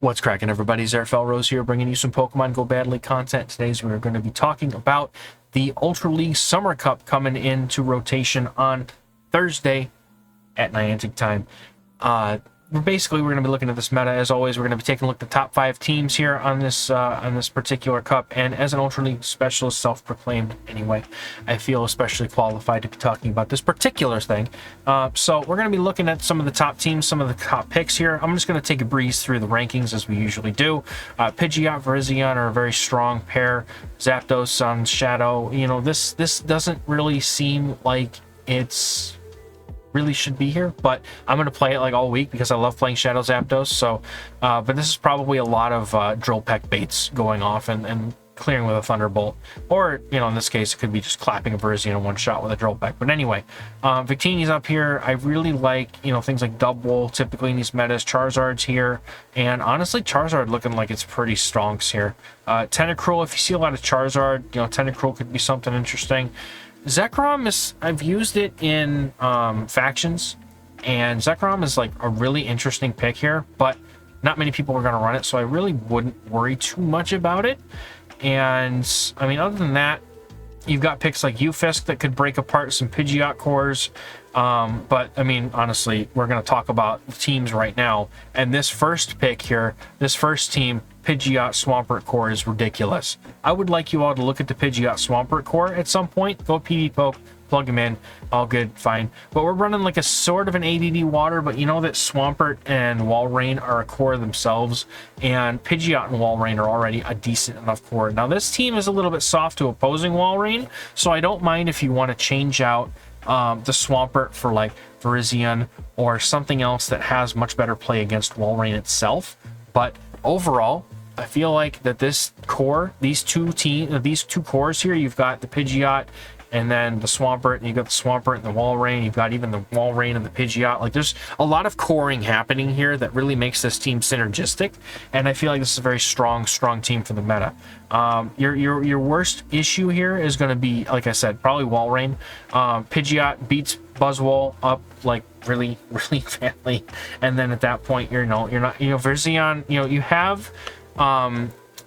What's cracking, everybody? Zarfel Rose here, bringing you some Pokemon Go Badly content. Today we're going to be talking about the Ultra League Summer Cup coming into rotation on Thursday at Niantic time. We're going to be looking at this meta. As always, we're going to be taking a look at the top 5 teams here on this particular cup. And as an Ultra League specialist, self-proclaimed anyway, I feel especially qualified to be talking about this particular thing. So we're going to be looking at some of the top teams, some of the top picks here. I'm just going to take a breeze through the rankings as we usually do. Pidgeot, Virizion are a very strong pair. Zapdos on Shadow. You know, this doesn't really seem like it's really should be here, but I'm going to play it like all week because I love playing Shadow Zapdos. So but this is probably a lot of drill peck baits going off and clearing with a Thunderbolt, or you know, in this case it could be just clapping a Virizion in one shot with a drill peck. But anyway, Victini's up here. I really like, you know, things like Buzzwole typically in these metas. Charizard's here, and honestly Charizard looking like it's pretty stonks here. Tentacruel, if you see a lot of Charizard, you know, Tentacruel could be something interesting. Zekrom is, I've used it in factions, and Zekrom is like a really interesting pick here, but not many people are going to run it, so I really wouldn't worry too much about it. And I mean, other than that, you've got picks like Ufisk that could break apart some Pidgeot cores. But I mean, honestly, we're going to talk about teams right now, and this first pick here, this first team, Pidgeot Swampert core, is ridiculous. I would like you all to look at the Pidgeot Swampert core at some point. Go PvP poke, plug them in, all good, fine. But we're running like a sort of an ADD water, but you know that Swampert and Walrein are a core themselves, and Pidgeot and Walrein are already a decent enough core. Now this team is a little bit soft to opposing Walrein, so I don't mind if you want to change out the Swampert for like Virizion or something else that has much better play against Walrein itself. But overall, I feel like that this core, these two cores here, you've got the Pidgeot and then the Swampert, and you've got the Swampert and the Walrein, you've got even the Walrein and the Pidgeot. Like, there's a lot of coring happening here that really makes this team synergistic, and I feel like this is a very strong team for the meta. Your worst issue here is going to be, like I said, probably Walrein. Pidgeot beats Buzzwole up like really badly, and then at that point, you're not, Virizion, you have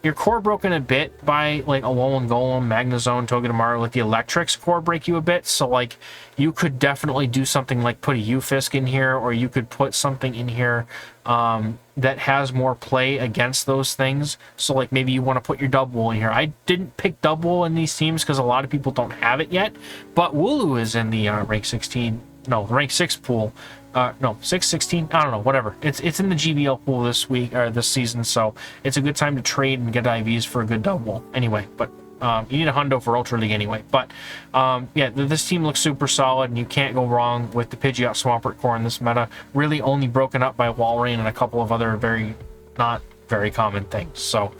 your core broken a bit by like Alolan Golem, Magnezone, Togedemaru. Like the electrics core break you a bit, so like you could definitely do something like put a Ufisk in here, or you could put something in here that has more play against those things. So like maybe you want to put your Buzzwole in here. I didn't pick Buzzwole in these teams because a lot of people don't have it yet, but Wooloo is in the rank 16, no, rank 6 pool. No, 616, I don't know, whatever. It's in the GBL pool this week, or this season, so it's a good time to trade and get IVs for a good Buzzwole. Anyway, but you need a hundo for Ultra League anyway. But yeah, this team looks super solid, and you can't go wrong with the Pidgeot Swampert core in this meta. Really only broken up by Walrein and a couple of other not very common things. So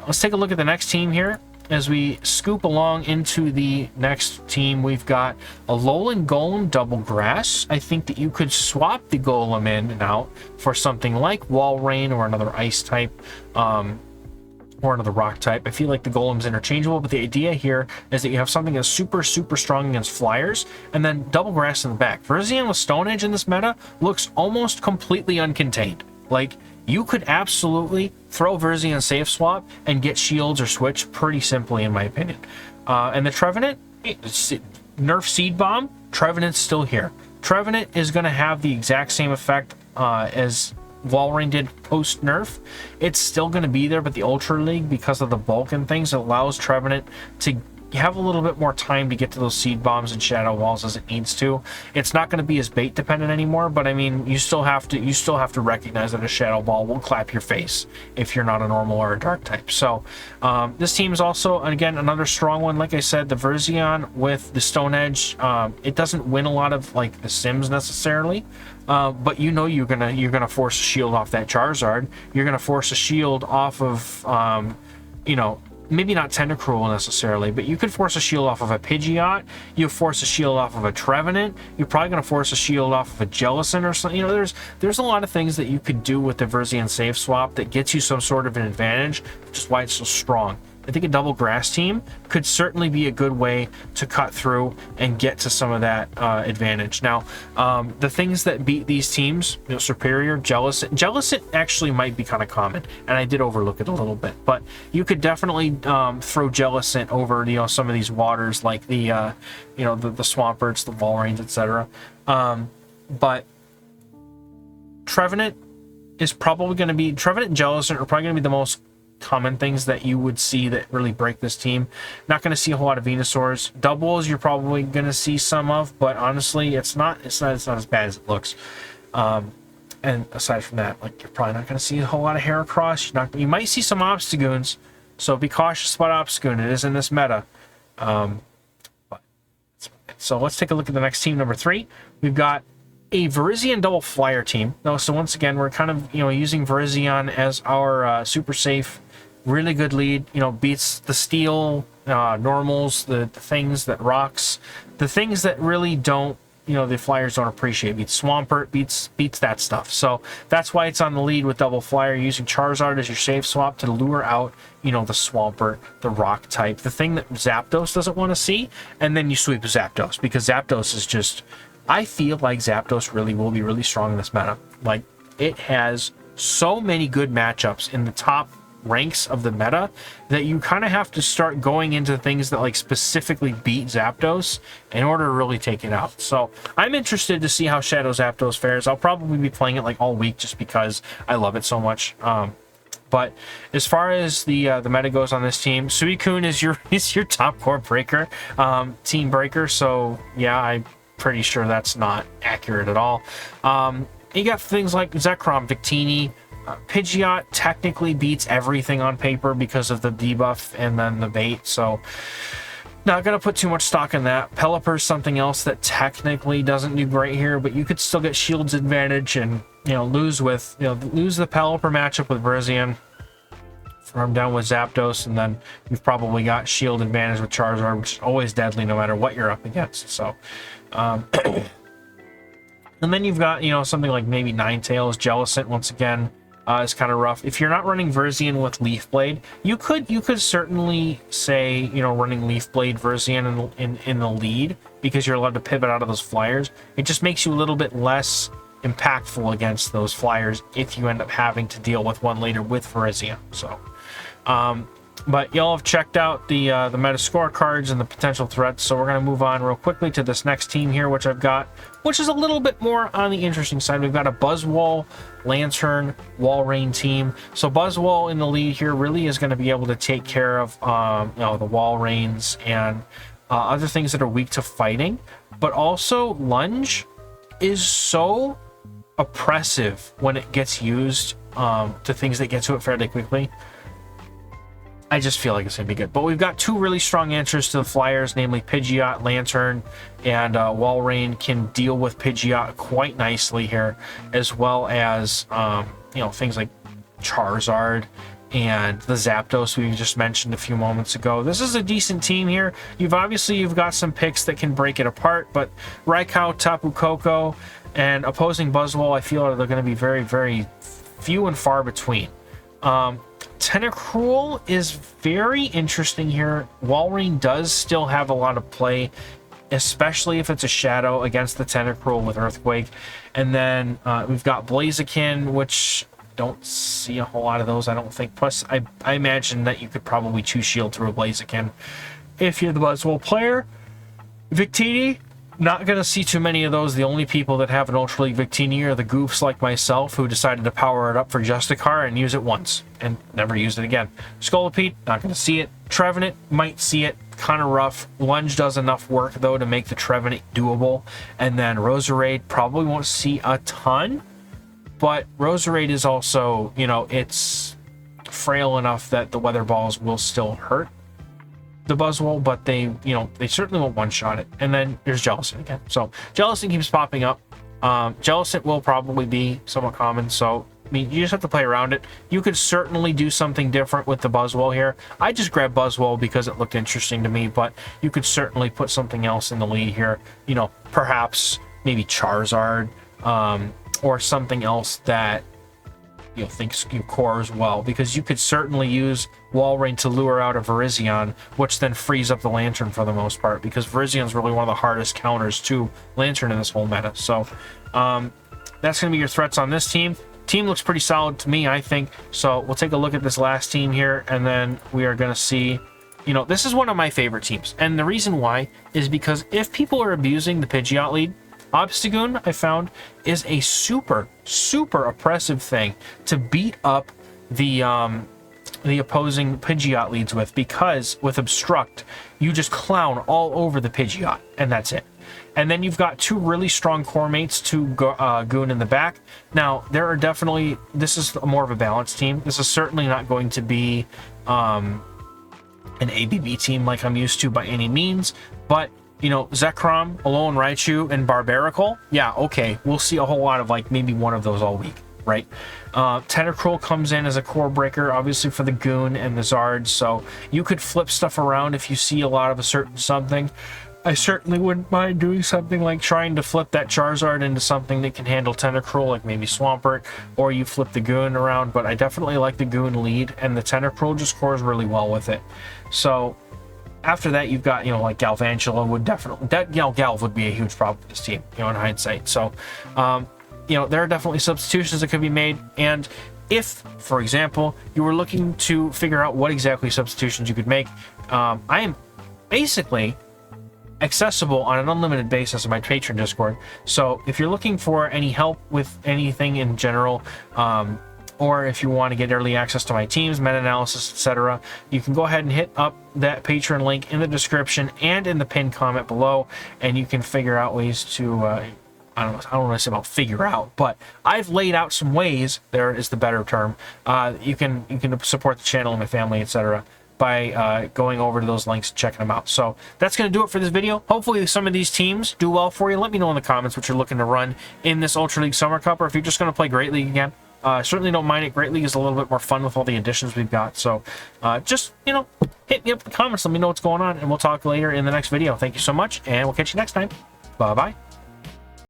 let's take a look at the next team here. As we scoop along into the next team, we've got a Alolan Golem double grass. I think that you could swap the Golem in and out for something like Walrein or another ice type, or another rock type. I feel like the Golem's interchangeable, but the idea here is that you have something that's super strong against flyers, and then double grass in the back. Virizion with Stone Edge in this meta looks almost completely uncontained. Like, you could absolutely throw Virizion safe swap and get shields or switch pretty simply, in my opinion. And the Trevenant, nerf Seed Bomb, Trevenant's still here. Trevenant is going to have the exact same effect as Walrein did post nerf. It's still going to be there, but the Ultra League, because of the bulk and things, allows Trevenant to have a little bit more time to get to those seed bombs and shadow walls as it needs to. It's not going to be as bait dependent anymore, but I mean, you still have to recognize that a shadow ball will clap your face if you're not a normal or a dark type. So this team is also, again, another strong one. Like I said, the Virizion with the Stone Edge, it doesn't win a lot of like the sims necessarily, but you know you're gonna force a shield off that Charizard. You're gonna force a shield off of you know, maybe not Tentacruel necessarily, but you could force a shield off of a Pidgeot. You force a shield off of a Trevenant. You're probably going to force a shield off of a Jellicent or something. You know, there's a lot of things that you could do with the Virizion safe swap that gets you some sort of an advantage, which is why it's so strong. I think a double grass team could certainly be a good way to cut through and get to some of that advantage. Now, the things that beat these teams, you know, Superior, Jellicent actually might be kind of common, and I did overlook it a little bit, but you could definitely throw Jellicent over, you know, some of these waters like the, you know, the Swamperts, the Walreins, etc. But Trevenant is probably going to be, Trevenant and Jellicent are probably going to be the most common things that you would see that really break this team. Not going to see a whole lot of Venusaurs. Doubles you're probably going to see some of, but honestly, it's not as bad as it looks. And aside from that, like, you're probably not going to see a whole lot of Heracross. You might see some Obstagoons, so be cautious about Obstagoon. It is in this meta. So let's take a look at the next team, number 3. We've got a Virizion double flyer team. So once again, we're kind of, you know, using Virizion as our super safe, really good lead. You know, beats the steel, normals, the things that rocks, the things that really don't, you know, the flyers don't appreciate. Beats Swampert, beats that stuff. So that's why it's on the lead with double flyer, using Charizard as your safe swap to lure out, you know, the Swampert, the rock type, the thing that Zapdos doesn't want to see, and then you sweep Zapdos, because Zapdos is just, I feel like Zapdos really will be really strong in this meta. Like, it has so many good matchups in the top ranks of the meta that you kind of have to start going into things that like specifically beat Zapdos in order to really take it out. So I'm interested to see how Shadow Zapdos fares. I'll probably be playing it like all week just because I love it so much. But as far as the meta goes on this team, Suicune is your top core breaker, team breaker. So yeah, I'm pretty sure that's not accurate at all. You got things like Zekrom, Victini, Pidgeot technically beats everything on paper because of the debuff and then the bait, so not going to put too much stock in that. Pelipper's something else that technically doesn't do great here, but you could still get Shield's advantage and, you know, lose the Pelipper matchup with Virizion, farm down with Zapdos, and then you've probably got Shield advantage with Charizard, which is always deadly no matter what you're up against. So and then you've got, you know, something like maybe Ninetales. Jellicent once again is kind of rough. If you're not running Virizion with Leaf Blade, you could certainly say, you know, running Leaf Blade Virizion in the lead, because you're allowed to pivot out of those flyers. It just makes you a little bit less impactful against those flyers if you end up having to deal with one later with Virizion. So but y'all have checked out the meta scorecards and the potential threats, so we're going to move on real quickly to this next team here, which I've got, which is a little bit more on the interesting side. We've got a Buzzwole, Lanturn, Walrein team. So Buzzwole in the lead here really is going to be able to take care of you know, the Walreins and other things that are weak to fighting, but also Lunge is so oppressive when it gets used to things that get to it fairly quickly. I just feel like it's going to be good. But we've got two really strong answers to the flyers, namely Pidgeot, Lanturn, and Walrein can deal with Pidgeot quite nicely here, as well as, you know, things like Charizard and the Zapdos we just mentioned a few moments ago. This is a decent team here. You've got some picks that can break it apart, but Raikou, Tapu Koko, and opposing Buzzwole, I feel they're going to be very, very few and far between. Tentacruel is very interesting here. Walrein does still have a lot of play, especially if it's a shadow against the Tentacruel with Earthquake. And then we've got Blaziken, which don't see a whole lot of those, I don't think. Plus, I imagine that you could probably choose Shield through a Blaziken if you're the Buzzwole player. Victini, not going to see too many of those. The only people that have an Ultra League Victini are the goofs like myself who decided to power it up for Justicar and use it once and never use it again. Scolipede, not going to see it. Trevenant, might see it. Kind of rough. Lunge does enough work, though, to make the Trevenant doable. And then Roserade, probably won't see a ton, but Roserade is also, you know, it's frail enough that the Weather Balls will still hurt the Buzzwole, but they, you know, they certainly won't one-shot it. And then there's Jellicent again. So Jellicent keeps popping up. Jellicent will probably be somewhat common, so I mean, you just have to play around it. You could certainly do something different with the Buzzwole here. I just grabbed Buzzwole because it looked interesting to me, but you could certainly put something else in the lead here. You know, perhaps maybe Charizard, or something else that, think core as well, because you could certainly use Walrein to lure out a Virizion, which then frees up the Lanturn for the most part, because Virizion's really one of the hardest counters to Lanturn in this whole meta. So that's going to be your threats on this team. Team looks pretty solid to me, I think. So we'll take a look at this last team here, and then we are going to see, you know, this is one of my favorite teams. And the reason why is because if people are abusing the Pidgeot lead, Obstagoon, I found, is a super, super oppressive thing to beat up the opposing Pidgeot leads with, because with Obstruct, you just clown all over the Pidgeot, and that's it. And then you've got two really strong core mates to Goon in the back. Now, there are definitely, this is more of a balanced team. This is certainly not going to be an ABB team like I'm used to by any means, but you know, Zekrom, Alolan Raichu, and Barbaracle, yeah, okay, we'll see a whole lot of, like, maybe one of those all week, right? Tentacruel comes in as a core breaker, obviously, for the Goon and the Zards, so you could flip stuff around if you see a lot of a certain something. I certainly wouldn't mind doing something like trying to flip that Charizard into something that can handle Tentacruel, like maybe Swampert, or you flip the Goon around, but I definitely like the Goon lead, and the Tentacruel just cores really well with it. So after that, you've got, you know, like Galvantula would definitely, that, you know, Galv would be a huge problem for this team, you know, in hindsight. So, you know, there are definitely substitutions that could be made. And if, for example, you were looking to figure out what exactly substitutions you could make, I am basically accessible on an unlimited basis in my Patreon Discord. So if you're looking for any help with anything in general, or if you want to get early access to my teams, meta-analysis, etc., you can go ahead and hit up that Patreon link in the description and in the pinned comment below, and you can figure out ways to, I don't want to say about figure out, but I've laid out some ways, there is the better term, you can support the channel and my family, etc., by going over to those links and checking them out. So that's going to do it for this video. Hopefully some of these teams do well for you. Let me know in the comments what you're looking to run in this Ultra League Summer Cup, or if you're just going to play Great League again. Certainly don't mind it. Great League is a little bit more fun with all the additions we've got. So just, you know, hit me up in the comments. Let me know what's going on, and we'll talk later in the next video. Thank you so much, and we'll catch you next time. Bye-bye.